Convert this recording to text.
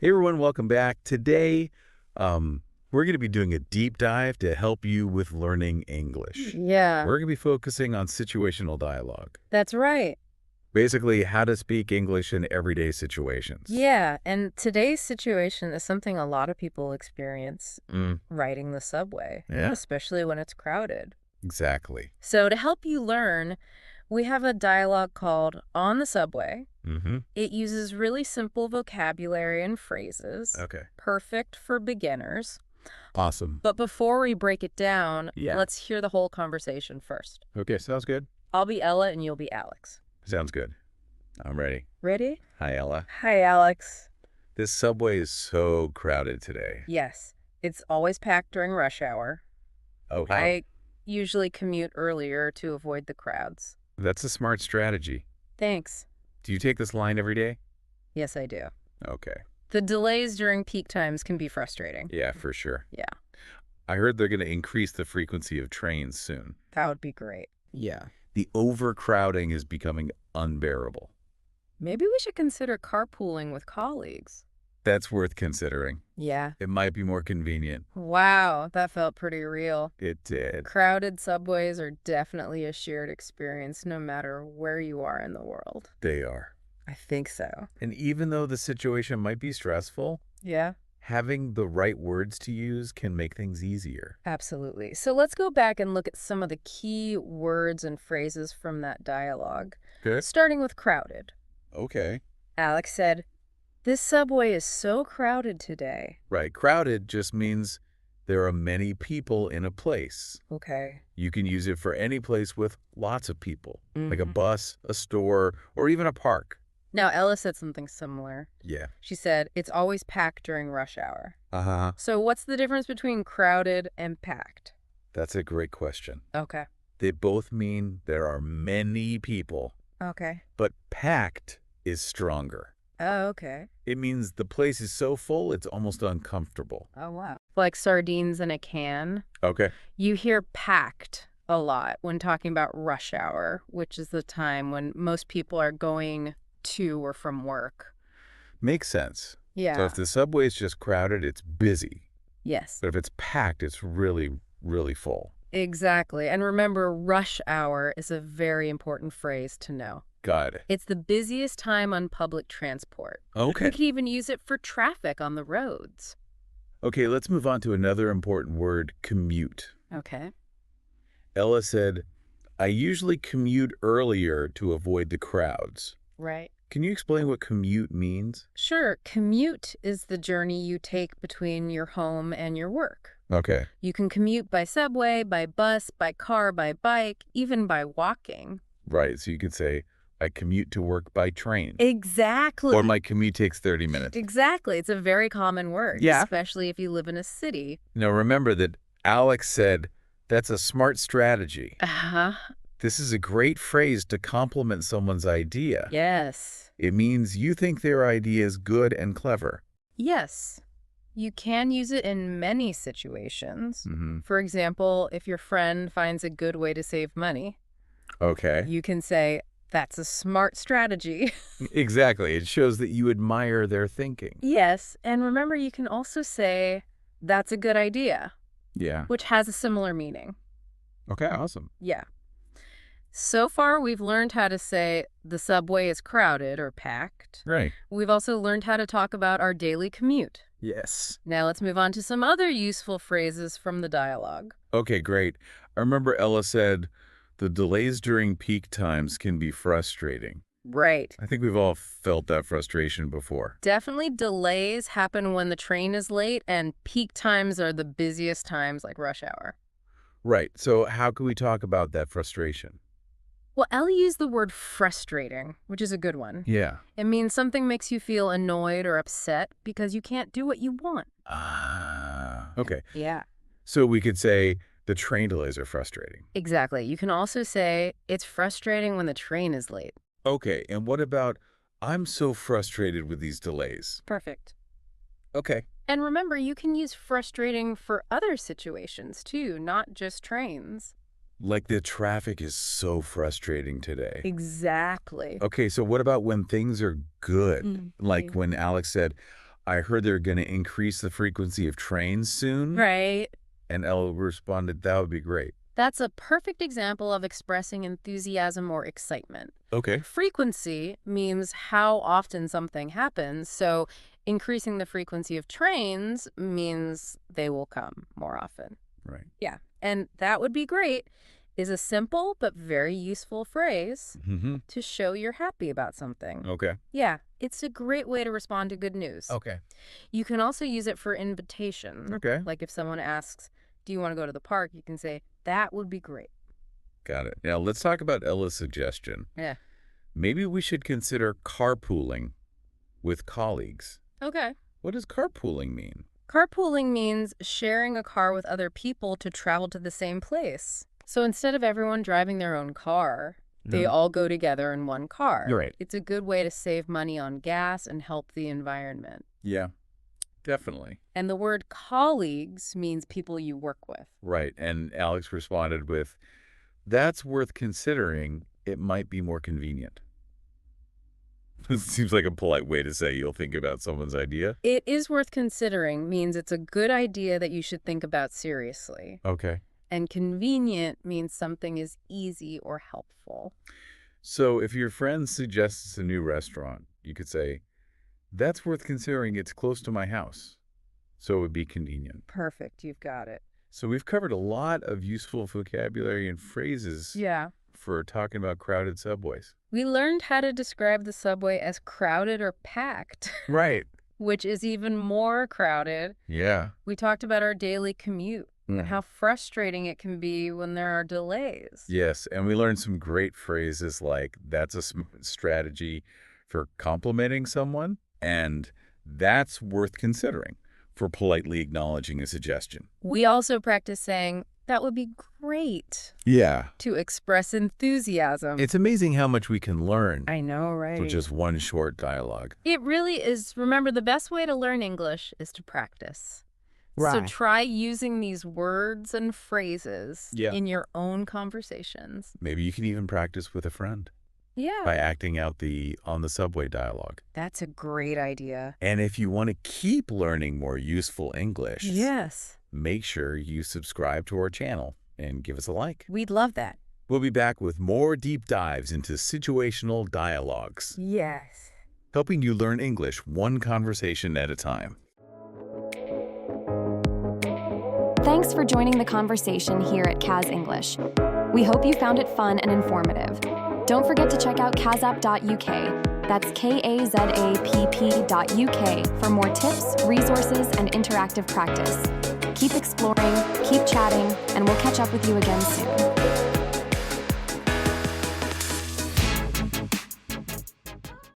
Hey everyone, welcome back. Today, we're going to be doing a deep dive to help you with learning English. Yeah, We're going to be focusing on situational dialogue, that's right. basically how to speak English in everyday situations. Yeah, and today's situation is something a lot of people experience Mm, riding the subway, yeah, especially when it's crowded. exactly. So, to help you learn, we have a dialogue called On the Subway. Mm-hmm. It uses really simple vocabulary and phrases, Okay. perfect for beginners. Awesome. But before we break it down, Yeah. let's hear the whole conversation first. Okay, sounds good. I'll be Ella and you'll be Alex. Sounds good. I'm ready. Ready? Hi, Ella. Hi, Alex. This subway is so crowded today. Yes, it's always packed during rush hour. Oh, how? I usually commute earlier to avoid the crowds. That's a smart strategy. Thanks. Do you take this line every day? Yes, I do. Okay. The delays during peak times can be frustrating. Yeah, for sure. Yeah, I heard they're going to increase the frequency of trains soon. that would be great. Yeah. The overcrowding is becoming unbearable. Maybe we should consider carpooling with colleagues. That's worth considering. Yeah. It might be more convenient. Wow, that felt pretty real. It did. Crowded subways are definitely a shared experience no matter where you are in the world. They are. I think so. And even though the situation might be stressful, Yeah, having the right words to use can make things easier. absolutely. So let's go back and look at some of the key words and phrases from that dialogue, Good. starting with crowded. Okay. Alex said, "This subway is so crowded today." Right. Crowded just means there are many people in a place. Okay. You can use it for any place with lots of people, like a Mhm. bus, a store, or even a park. Now, Ella said something similar. Yeah. She said, "It's always packed during rush hour." Uh-huh. So what's the difference between crowded and packed? That's a great question. Okay. They both mean there are many people, Okay. but packed is stronger. Oh, okay. It means the place is so full it's almost uncomfortable. Oh, wow. Like sardines in a can. Okay. You hear packed a lot when talking about rush hour, which is the time when most people are going to or from work. Makes sense. So Yeah. if the subway is just crowded, it's busy. Yes. But if it's packed, it's really, really full. Exactly. And remember, rush hour is a very important phrase to know. Got it. It's the busiest time on public transport. We Okay. could even use it for traffic on the roads. Okay, let's move on to another important word, commute. Okay. Ella said, I usually commute earlier to avoid the crowds. Right. Can you explain what commute means? Sure. Commute is the journey you take between your home and your work. Okay. You can commute by subway, by bus, by car, by bike, even by walking. Right. So you could say, I commute to work by train. Exactly. Or my commute takes 30 minutes. Exactly. It's a very common word, Yeah. especially if you live in a city. Now remember that Alex said that's a smart strategy. Uh-huh. This is a great phrase to compliment someone's idea. Yes. It means you think their idea is good and clever. Yes. You can use it in many situations. Mm-hmm. For example, if your friend finds a good way to save money, Okay. you can say, "That's a smart strategy." Exactly. It shows that you admire their thinking. Yes, and remember, you can also say, "That's a good idea," Yeah. which has a similar meaning. Okay, awesome. Yeah. So far, we've learned how to say the subway is crowded or packed. Right. We've also learned how to talk about our daily commute. Yes. Now let's move on to some other useful phrases from the dialogue. Okay, great. I remember Ella said the delays during peak times can be frustrating. Right. I think we've all felt that frustration before. Definitely delays happen when the train is late, and peak times are the busiest times, like rush hour. Right. So how can we talk about that frustration? Well, Ellie used the word frustrating, which is a good one. Yeah. It means something makes you feel annoyed or upset because you can't do what you want. Ah. Okay. Yeah. So we could say the train delays are frustrating. Exactly. You can also say, "It's frustrating when the train is late." Okay. And what about I'm so frustrated with these delays? Perfect. Okay. And remember, you can use frustrating for other situations too, not just trains. Like the traffic is so frustrating today. Exactly. Okay, so what about when things are good? Like when Alex said, I heard they're going to increase the frequency of trains soon. Right. And Elle responded, that would be great. That's a perfect example of expressing enthusiasm or excitement. Okay. Frequency means how often something happens, so increasing the frequency of trains means they will come more often. Right. Yeah, and that would be great is a simple but very useful phrase to show you're happy about something. Okay. Yeah, it's a great way to respond to good news. Okay. You can also use it for invitation. Okay. Like if someone asks, do you want to go to the park? You can say, that would be great. Got it. Now, let's talk about Ella's suggestion. Yeah. Maybe we should consider carpooling with colleagues. Okay. What does carpooling mean? Carpooling means sharing a car with other people to travel to the same place. So instead of everyone driving their own car, they all go together in one car. You're right. It's a good way to save money on gas and help the environment. Yeah, definitely. And the word colleagues means people you work with. Right. And Alex responded with, that's worth considering. It might be more convenient. It seems like a polite way to say you'll think about someone's idea. It is worth considering means it's a good idea that you should think about seriously. Okay. And convenient means something is easy or helpful. So if your friend suggests a new restaurant, you could say, that's worth considering. It's close to my house. So it would be convenient. Perfect. You've got it. So we've covered a lot of useful vocabulary and phrases for talking about crowded subways. We learned how to describe the subway as crowded or packed. Right. Which is even more crowded. Yeah. We talked about our daily commute and how frustrating it can be when there are delays. Yes, and we learned some great phrases like, that's a strategy for complimenting someone, and that's worth considering for politely acknowledging a suggestion. We also practiced saying, that would be great. Yeah. To express enthusiasm. It's amazing how much we can learn. I know, right? With just one short dialogue. It really is. Remember, the best way to learn English is to practice. Right. So try using these words and phrases in your own conversations. Maybe you can even practice with a friend. Yeah. By acting out the on the subway dialogue. That's a great idea. And if you want to keep learning more useful English, make sure you subscribe to our channel and give us a like. We'd love that. We'll be back with more deep dives into situational dialogues. Yes. Helping you learn English one conversation at a time. Thanks for joining the conversation here at Kaz English. We hope you found it fun and informative. Don't forget to check out kazapp.uk. That's kazapp.uk for more tips, resources, and interactive practice. Keep exploring, keep chatting, and we'll catch up with you again soon.